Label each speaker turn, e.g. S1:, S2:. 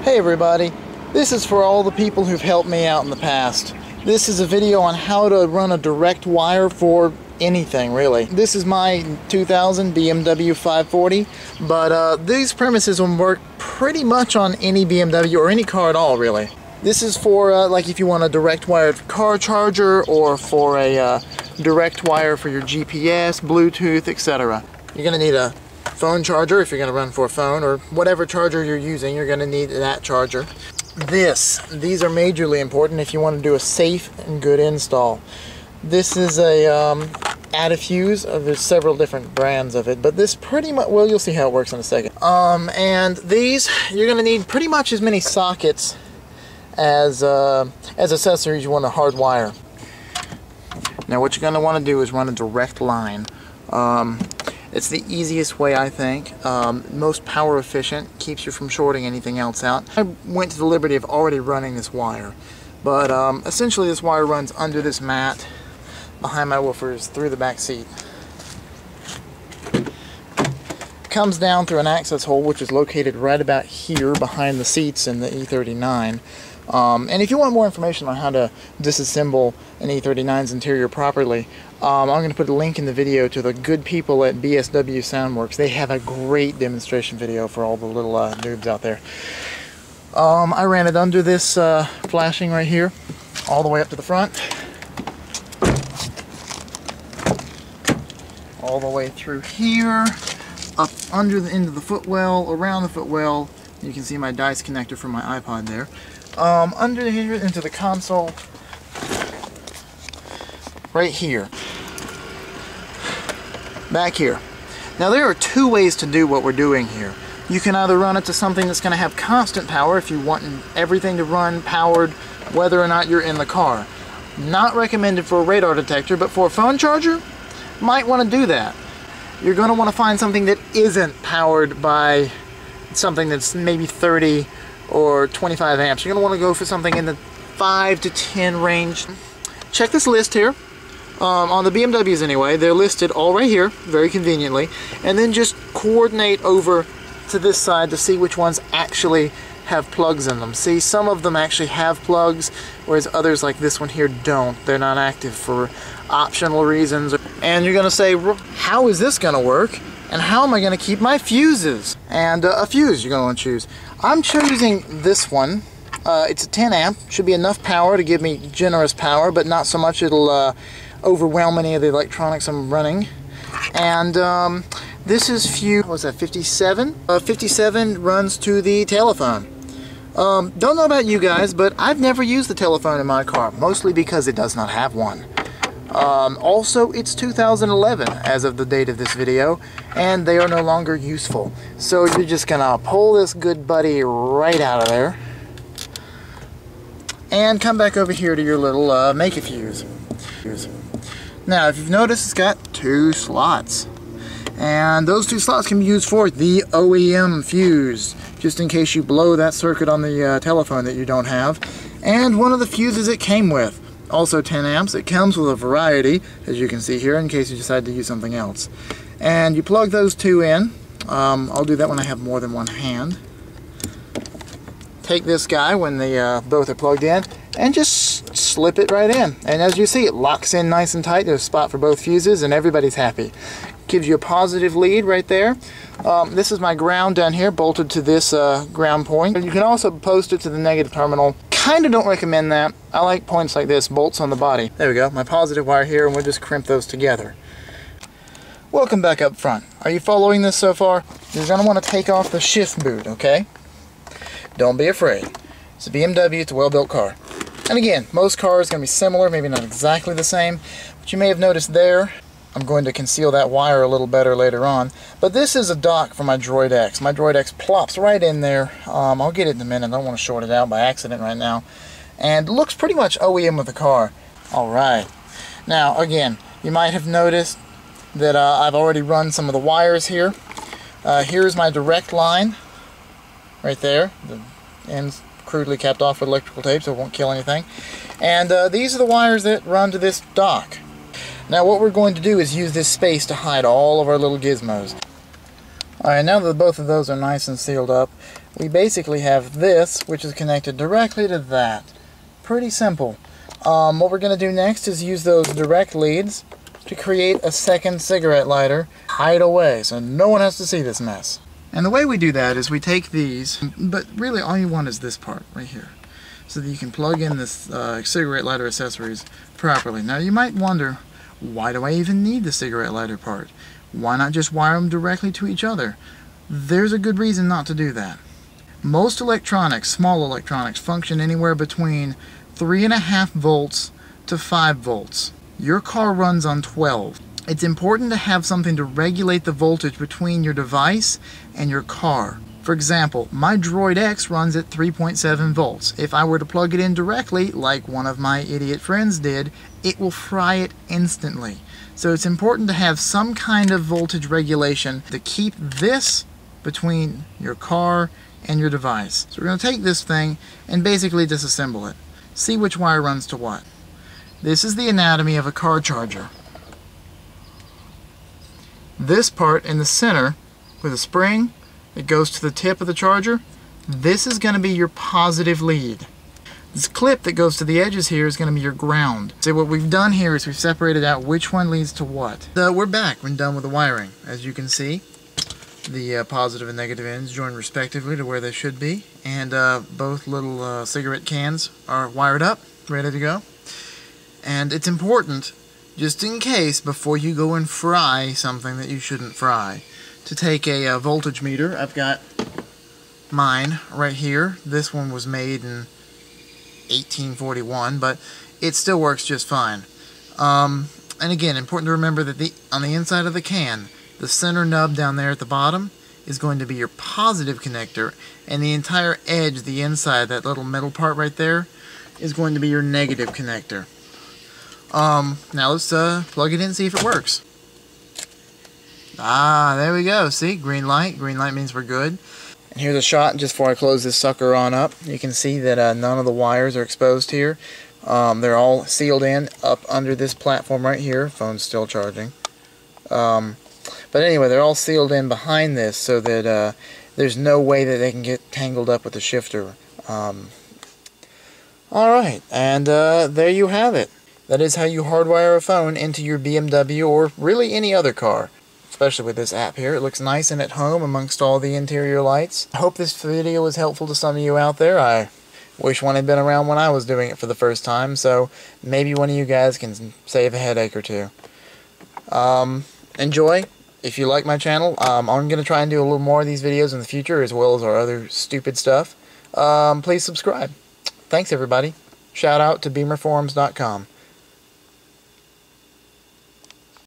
S1: Hey everybody, this is for all the people who've helped me out in the past. This is a video on how to run a direct wire for anything really. This is my 2000 BMW 540, but these premises will work pretty much on any BMW or any car at all really. This is for like if you want a direct wired car charger or for a direct wire for your GPS, Bluetooth, etc. You're going to need a phone charger if you're going to run for a phone, or whatever charger you're using, you're going to need that charger. These are majorly important if you want to do a safe and good install. This is a add-a-fuse. There's several different brands of it, but this pretty much, well, you'll see how it works in a second. And these, you're going to need pretty much as many sockets as accessories you want to hardwire. Now what you're going to want to do is run a direct line. It's the easiest way, I think, most power efficient, keeps you from shorting anything else out. I went to the liberty of already running this wire, but essentially this wire runs under this mat behind my woofers through the back seat. Comes down through an access hole which is located right about here behind the seats in the E39. And if you want more information on how to disassemble an E39's interior properly, I'm going to put a link in the video to the good people at BSW Soundworks. They have a great demonstration video for all the little noobs out there. I ran it under this flashing right here, all the way up to the front, all the way through here, up under the end of the footwell, around the footwell. You can see my dice connector for my iPod there. Under here into the console, right here, back here. Now there are two ways to do what we're doing here. You can either run it to something that's going to have constant power if you want everything to run powered whether or not you're in the car. Not recommended for a radar detector, but for a phone charger, might want to do that. You're going to want to find something that isn't powered by something that's maybe 30 or 25 amps. You're going to want to go for something in the 5 to 10 range. Check this list here. On the BMWs anyway, they're listed all right here, very conveniently, and then just coordinate over to this side to see which ones actually have plugs in them. See, some of them actually have plugs, whereas others like this one here don't. They're not active for optional reasons. And you're going to say, how is this going to work? And how am I going to keep my fuses? And a fuse you're going to want to choose. I'm choosing this one. It's a 10 amp. Should be enough power to give me generous power, but not so much it'll overwhelm any of the electronics I'm running. And this is fuse, what's that, 57? 57 runs to the telephone. Don't know about you guys, but I've never used the telephone in my car, mostly because it does not have one. Also, it's 2011 as of the date of this video, and they are no longer useful. So you're just gonna pull this good buddy right out of there and come back over here to your little make-a-fuse. Now, if you've noticed, it's got two slots, and those two slots can be used for the OEM fuse, just in case you blow that circuit on the telephone that you don't have, and one of the fuses it came with. Also 10 amps. It comes with a variety, as you can see here, in case you decide to use something else. And you plug those two in. I'll do that when I have more than one hand. Take this guy when they both are plugged in, and just slip it right in. And as you see, it locks in nice and tight. There's a spot for both fuses, and everybody's happy. Gives you a positive lead right there. This is my ground down here, bolted to this ground point. You can also post it to the negative terminal. Kinda don't recommend that. I like points like this, bolts on the body. There we go, my positive wire here, and we'll just crimp those together. Welcome back up front. Are you following this so far? You're going to want to take off the shift boot, okay? Don't be afraid. It's a BMW, it's a well-built car. And again, most cars are going to be similar, maybe not exactly the same, but you may have noticed there, I'm going to conceal that wire a little better later on, but this is a dock for my Droid X. My Droid X plops right in there. I'll get it in a minute. I don't want to short it out by accident right now. And looks pretty much OEM with the car. Alright. Now, again, you might have noticed that I've already run some of the wires here. Here's my direct line, right there. The end's crudely capped off with electrical tape so it won't kill anything. And these are the wires that run to this dock. Now what we're going to do is use this space to hide all of our little gizmos. Alright, now that both of those are nice and sealed up, we basically have this, which is connected directly to that. Pretty simple. What we're going to do next is use those direct leads to create a second cigarette lighter, hide away, so no one has to see this mess. And the way we do that is we take these, but really all you want is this part right here, so that you can plug in this cigarette lighter accessories properly. Now you might wonder, why do I even need the cigarette lighter part? Why not just wire them directly to each other? There's a good reason not to do that. Most electronics, small electronics, function anywhere between 3.5 volts to 5 volts. Your car runs on 12. It's important to have something to regulate the voltage between your device and your car. For example, my Droid X runs at 3.7 volts. If I were to plug it in directly, like one of my idiot friends did, it will fry it instantly. So it's important to have some kind of voltage regulation to keep this between your car and your device. So we're going to take this thing and basically disassemble it. See which wire runs to what. This is the anatomy of a car charger. This part in the center with a spring that goes to the tip of the charger, this is going to be your positive lead. This clip that goes to the edges here is going to be your ground. So what we've done here is we've separated out which one leads to what. We're back when done with the wiring. As you can see, the positive and negative ends join respectively to where they should be, and both little cigarette cans are wired up, ready to go. And it's important, just in case, before you go and fry something that you shouldn't fry, to take a voltage meter. I've got mine right here. This one was made in 1841, but it still works just fine. And again, important to remember that on the inside of the can, the center nub down there at the bottom is going to be your positive connector, and the entire edge, the inside, that little metal part right there, is going to be your negative connector. Now let's plug it in and see if it works. Ah, there we go. See, green light. Green light means we're good. And here's a shot just before I close this sucker on up. You can see that none of the wires are exposed here. They're all sealed in up under this platform right here. Phone's still charging. But anyway, they're all sealed in behind this so that there's no way that they can get tangled up with the shifter. Alright, and there you have it. That is how you hardwire a phone into your BMW or really any other car. Especially with this app here. It looks nice and at home amongst all the interior lights. I hope this video was helpful to some of you out there. I wish one had been around when I was doing it for the first time, so maybe one of you guys can save a headache or two. Enjoy. If you like my channel, I'm going to try and do a little more of these videos in the future, as well as our other stupid stuff. Please subscribe. Thanks, everybody. Shout out to beamerforums.com.